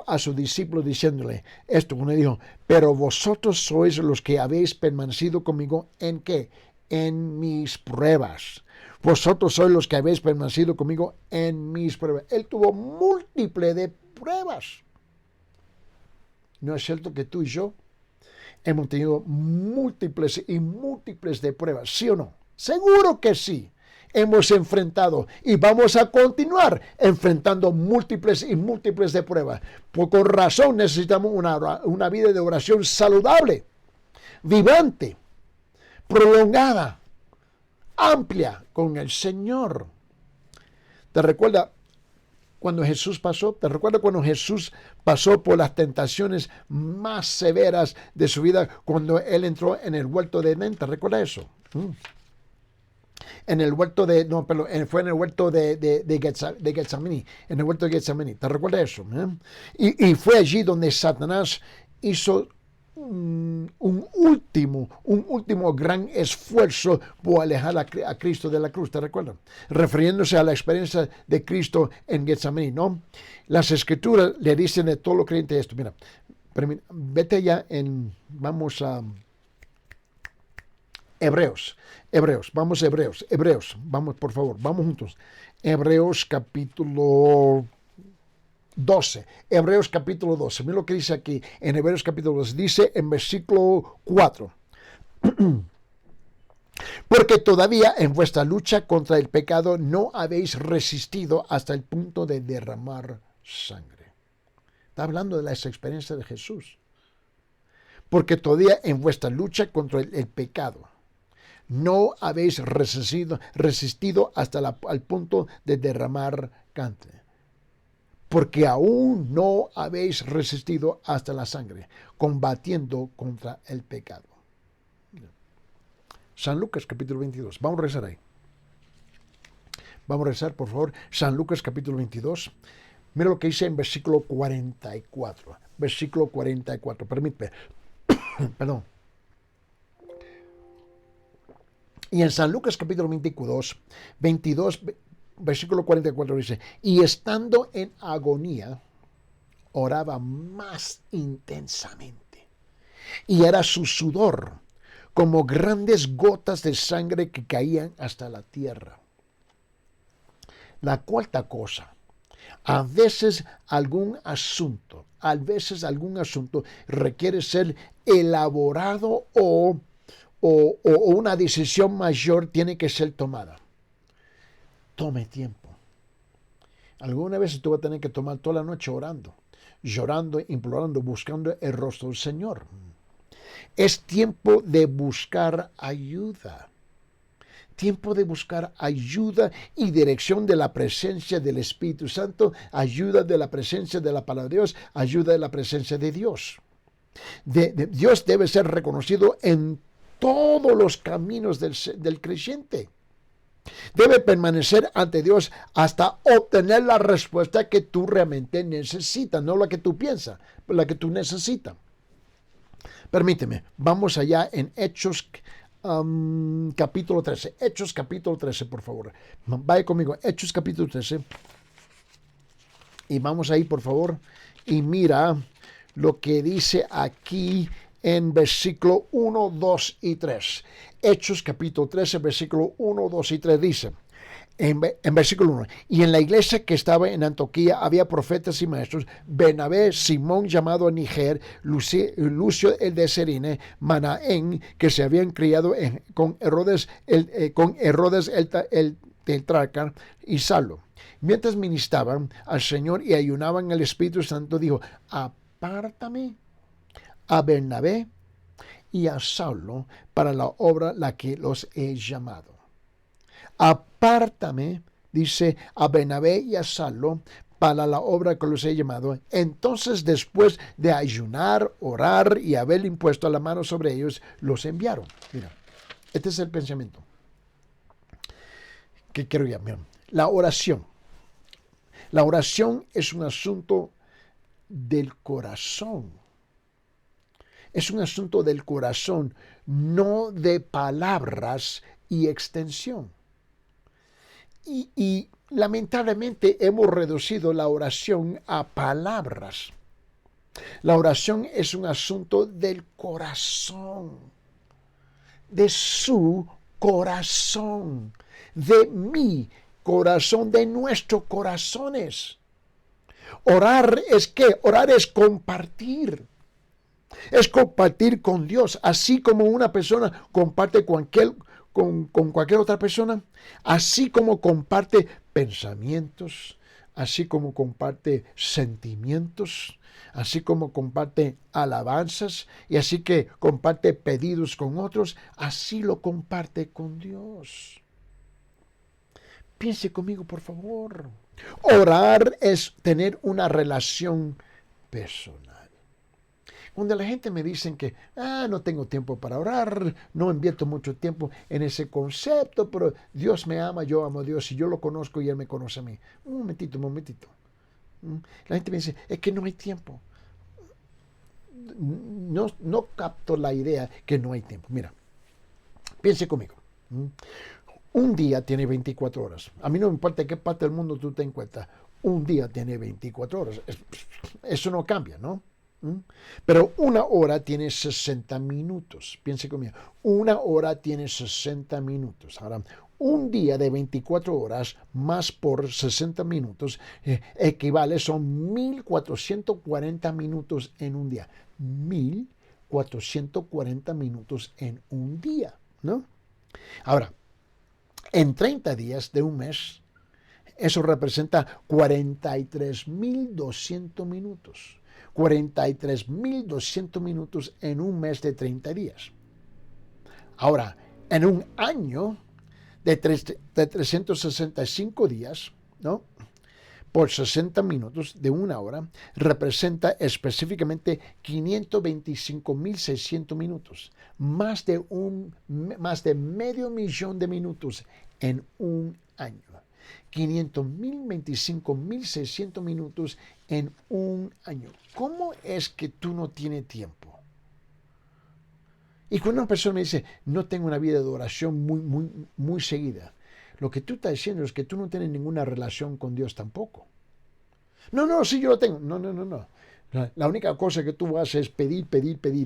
a sus discípulos diciéndole esto, cuando dijo, pero vosotros sois los que habéis permanecido conmigo ¿en qué? En mis pruebas. Vosotros sois los que habéis permanecido conmigo en mis pruebas. Él tuvo múltiples de pruebas. ¿No es cierto que tú y yo hemos tenido múltiples y múltiples de pruebas? ¿Sí o no? Seguro que sí. Hemos enfrentado y vamos a continuar enfrentando múltiples y múltiples de pruebas. Por razón necesitamos una vida de oración saludable, vibrante, prolongada, amplia con el Señor. ¿Te recuerda cuando Jesús pasó? ¿Te recuerda cuando Jesús pasó por las tentaciones más severas de su vida cuando Él entró en el huerto de Edén? ¿Te recuerda eso? En el huerto de, no, perdón, fue en el huerto de Getsemaní, en el huerto de Getsemaní, ¿te recuerdas eso? Y fue allí donde Satanás hizo un último gran esfuerzo por alejar a Cristo de la cruz, ¿te recuerdas? Refiriéndose a la experiencia de Cristo en Getsemaní, ¿no? Las Escrituras le dicen a todos los creyentes esto, mira, vete ya vamos a Hebreos, vamos por favor, vamos juntos. Hebreos capítulo 12, mira lo que dice aquí en Hebreos capítulo 12, dice en versículo 4, porque todavía en vuestra lucha contra el pecado no habéis resistido hasta el punto de derramar sangre. Está hablando de las experiencias de Jesús. Porque todavía en vuestra lucha contra el pecado no habéis resistido hasta al punto de derramar sangre. Porque aún no habéis resistido hasta la sangre, combatiendo contra el pecado. San Lucas capítulo 22. Vamos a rezar ahí. Vamos a rezar, por favor. San Lucas capítulo 22. Mira lo que dice en versículo 44. Versículo 44. Permíteme. Perdón. Y en San Lucas capítulo 22, versículo 44 dice, y estando en agonía, oraba más intensamente. Y era su sudor como grandes gotas de sangre que caían hasta la tierra. La cuarta cosa, a veces algún asunto requiere ser elaborado o una decisión mayor tiene que ser tomada. Tome tiempo. Alguna vez tú vas a tener que tomar toda la noche orando, llorando, implorando, buscando el rostro del Señor. Es tiempo de buscar ayuda. Tiempo de buscar ayuda y dirección de la presencia del Espíritu Santo, ayuda de la presencia de la palabra de Dios, ayuda de la presencia de Dios. Dios debe ser reconocido en todos los caminos del creyente. Debe permanecer ante Dios hasta obtener la respuesta que tú realmente necesitas, no la que tú piensas, pero la que tú necesitas. Permíteme, vamos allá en Hechos capítulo 13. Hechos capítulo 13, por favor. Vaya conmigo. Hechos capítulo 13. Y vamos ahí, por favor. Y mira lo que dice aquí en versículo 1, 2 y 3. Hechos capítulo 13, versículo 1, 2 y 3 dice. En versículo 1, y en la iglesia que estaba en Antioquía había profetas y maestros, Bernabé, Simón llamado Niger, Lucio el de Serine, Manaén, que se habían criado con Herodes el tetrarca, y Saulo. Mientras ministraban al Señor y ayunaban, el Espíritu Santo dijo, apártame a Bernabé y a Saulo para la obra la que los he llamado. Apártame, dice, a Bernabé y a Saulo para la obra que los he llamado. Entonces, después de ayunar, orar y haber impuesto la mano sobre ellos, los enviaron. Mira, este es el pensamiento que quiero llamar. La oración. La oración es un asunto del corazón. Es un asunto del corazón, no de palabras y extensión. Y lamentablemente hemos reducido la oración a palabras. La oración es un asunto del corazón, de su corazón, de mi corazón, de nuestros corazones. Orar es ¿qué? Orar es compartir. Es compartir con Dios, así como una persona comparte con cualquier otra persona, así como comparte pensamientos, así como comparte sentimientos, así como comparte alabanzas y así que comparte pedidos con otros, así lo comparte con Dios. Piense conmigo, por favor. Orar es tener una relación personal. Cuando la gente me dice que no tengo tiempo para orar, no invierto mucho tiempo en ese concepto, pero Dios me ama, yo amo a Dios y yo lo conozco y Él me conoce a mí. Un momentito. La gente me dice, es que no hay tiempo. No capto la idea que no hay tiempo. Mira, piense conmigo. Un día tiene 24 horas. A mí no me importa en qué parte del mundo tú te encuentras. Un día tiene 24 horas. Eso no cambia, ¿no? Pero una hora tiene 60 minutos. Piense conmigo. Una hora tiene 60 minutos. Ahora, un día de 24 horas más por 60 minutos equivale, son 1440 minutos en un día. 1440 minutos en un día, ¿no? Ahora, en 30 días de un mes, eso representa 43.200 minutos. 43.200 minutos en un mes de 30 días. Ahora, en un año de 365 días, ¿no? Por 60 minutos de una hora, representa específicamente 525.600 minutos. Más de medio millón de minutos en un año. 525.600 minutos en un año. ¿Cómo es que tú no tienes tiempo? Y cuando una persona me dice, no tengo una vida de oración muy seguida, lo que tú estás diciendo es que tú no tienes ninguna relación con Dios tampoco. No, sí yo lo tengo. No. La única cosa que tú haces es pedir,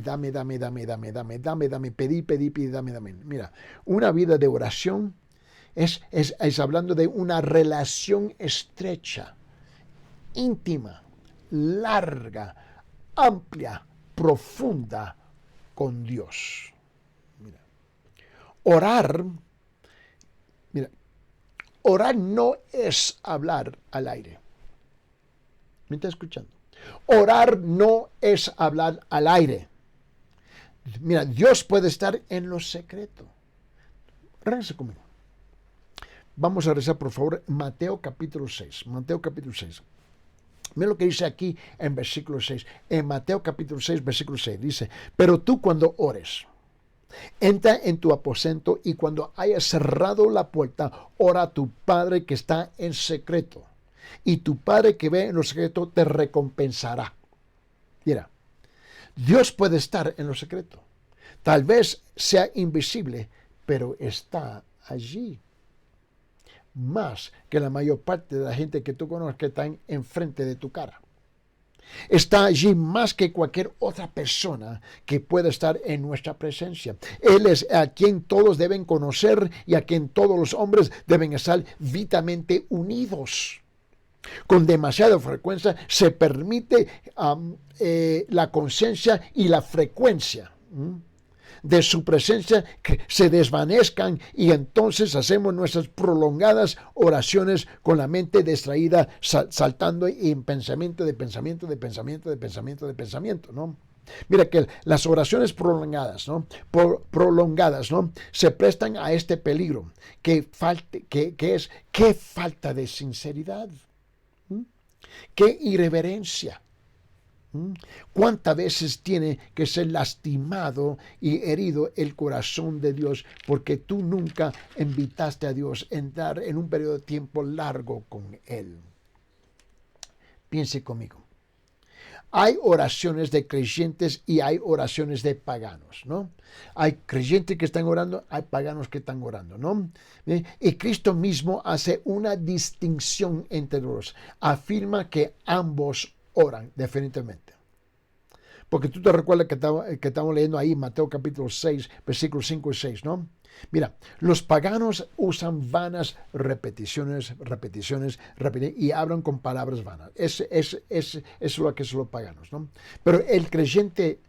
dame, pedir, dame. Mira, una vida de oración es hablando de una relación estrecha, íntima, larga, amplia, profunda con Dios. Mira, orar no es hablar al aire. ¿Me está escuchando? Orar no es hablar al aire. Mira, Dios puede estar en lo secreto. Regrese conmigo. Vamos a rezar, por favor, Mateo capítulo 6. Mateo capítulo 6. Mira lo que dice aquí en versículo 6. En Mateo capítulo 6, versículo 6. Dice, pero tú cuando ores, entra en tu aposento y cuando hayas cerrado la puerta, ora a tu Padre que está en secreto. Y tu Padre que ve en lo secreto te recompensará. Mira, Dios puede estar en lo secreto. Tal vez sea invisible, pero está allí. Más que la mayor parte de la gente que tú conoces que están enfrente de tu cara. Está allí más que cualquier otra persona que pueda estar en nuestra presencia. Él es a quien todos deben conocer y a quien todos los hombres deben estar vitamente unidos. Con demasiada frecuencia se permite la conciencia y la frecuencia de su presencia que se desvanezcan, y entonces hacemos nuestras prolongadas oraciones con la mente distraída, saltando en pensamiento, ¿no? Mira que las oraciones prolongadas, ¿no? Prolongadas, ¿no? Se prestan a este peligro que es qué falta de sinceridad, qué irreverencia. ¿Cuántas veces tiene que ser lastimado y herido el corazón de Dios porque tú nunca invitaste a Dios a entrar en un periodo de tiempo largo con Él? Piense conmigo. Hay oraciones de creyentes y hay oraciones de paganos, ¿no? Hay creyentes que están orando, hay paganos que están orando, ¿no? Y Cristo mismo hace una distinción entre los. Afirma que ambos oran, definitivamente. Porque tú te recuerdas que estamos leyendo ahí Mateo capítulo 6, versículos 5 y 6, ¿no? Mira, los paganos usan vanas repeticiones, y hablan con palabras vanas. Es lo que son los paganos, ¿no? Pero el creyente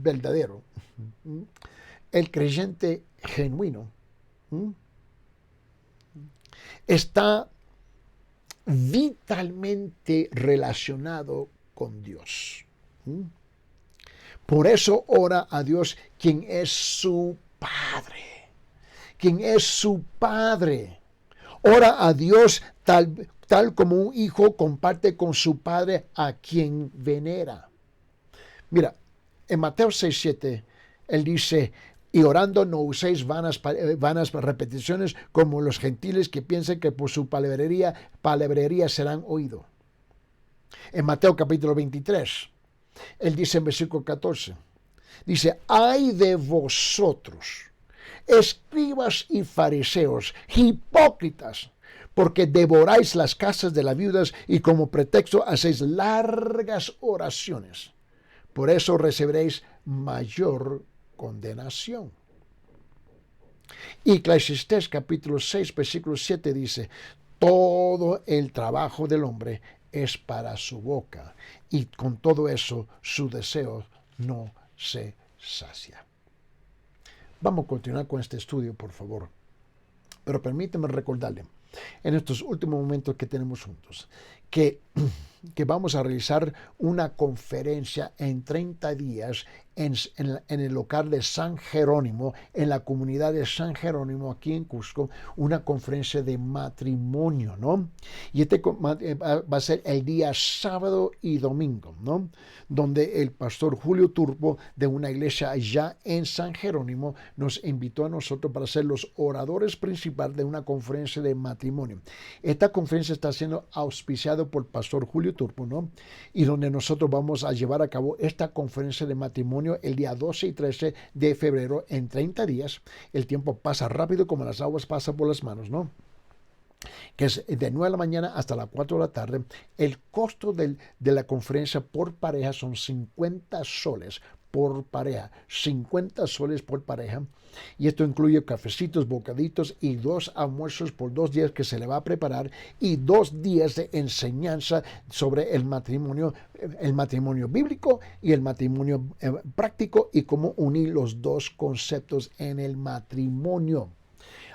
verdadero, el creyente genuino, está vitalmente relacionado con Dios. Por eso ora a Dios, quien es su Padre. Quien es su Padre. Ora a Dios tal como un hijo comparte con su padre a quien venera. Mira, en Mateo 6:7, él dice: y orando no uséis vanas repeticiones como los gentiles que piensan que por su palabrería serán oídos. En Mateo capítulo 23, él dice en versículo 14, dice: ay de vosotros, escribas y fariseos, hipócritas, porque devoráis las casas de las viudas y como pretexto hacéis largas oraciones. Por eso recibiréis mayor condenación. Y Eclesiastés capítulo 6, versículo 7 dice: todo el trabajo del hombre es para su boca, y con todo eso su deseo no se sacia. Vamos a continuar con este estudio, por favor. Pero permíteme recordarle, en estos últimos momentos que tenemos juntos, que vamos a realizar una conferencia en 30 días en el local de San Jerónimo, en la comunidad de San Jerónimo, aquí en Cusco, una conferencia de matrimonio, ¿no? Y va a ser el día sábado y domingo, ¿no? Donde el pastor Julio Turpo, de una iglesia allá en San Jerónimo, nos invitó a nosotros para ser los oradores principales de una conferencia de matrimonio. Esta conferencia está siendo auspiciada por el pastor Julio Turpo, ¿no? Y donde nosotros vamos a llevar a cabo esta conferencia de matrimonio el día 12 y 13 de febrero en 30 días. El tiempo pasa rápido como las aguas pasan por las manos, ¿no? Que es de 9 de la mañana hasta las 4 de la tarde. El costo de la conferencia por pareja son 50 soles por pareja, 50 soles por pareja, y esto incluye cafecitos, bocaditos y 2 almuerzos por 2 días que se le va a preparar, y 2 días de enseñanza sobre el matrimonio bíblico y el matrimonio práctico, y cómo unir los dos conceptos en el matrimonio.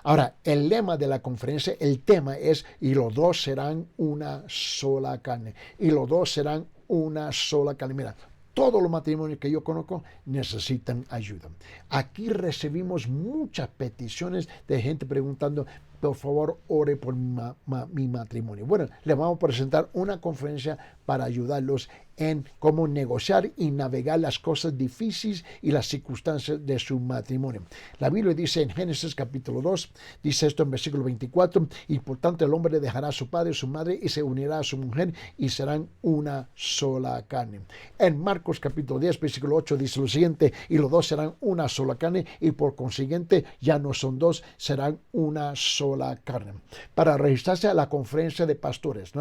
Ahora, el lema de la conferencia, el tema es: y los dos serán una sola carne. Y los dos serán una sola carne. Mira, todos los matrimonios que yo conozco necesitan ayuda. Aquí recibimos muchas peticiones de gente preguntando: por favor, ore por mi matrimonio. Bueno, les vamos a presentar una conferencia para ayudarlos en cómo negociar y navegar las cosas difíciles y las circunstancias de su matrimonio. La Biblia dice en Génesis capítulo 2, dice esto en versículo 24, y por tanto el hombre dejará a su padre y su madre y se unirá a su mujer y serán una sola carne. En Marcos capítulo 10, versículo 8 dice lo siguiente, y los dos serán una sola carne y por consiguiente ya no son dos, serán una sola carne. Para registrarse a la conferencia de pastores,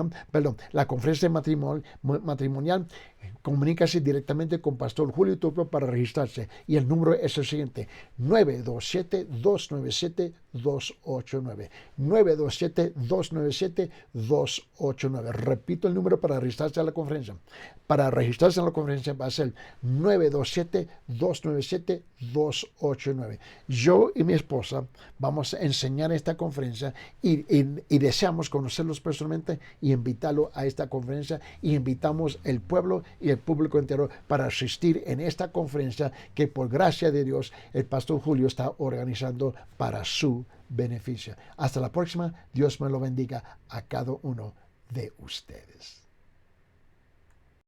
la conferencia matrimonial, comunícase directamente con Pastor Julio Turpio para registrarse. Y el número es el siguiente: 927-297-289. 927-297-289. Repito el número para registrarse a la conferencia. Para registrarse a la conferencia va a ser 927-297-289. Yo y mi esposa vamos a enseñar esta conferencia y deseamos conocerlos personalmente y invitarlo a esta conferencia, y invitamos el pueblo y el público entero para asistir en esta conferencia que por gracia de Dios el pastor Julio está organizando para su beneficio. Hasta la próxima. Dios me lo bendiga a cada uno de ustedes.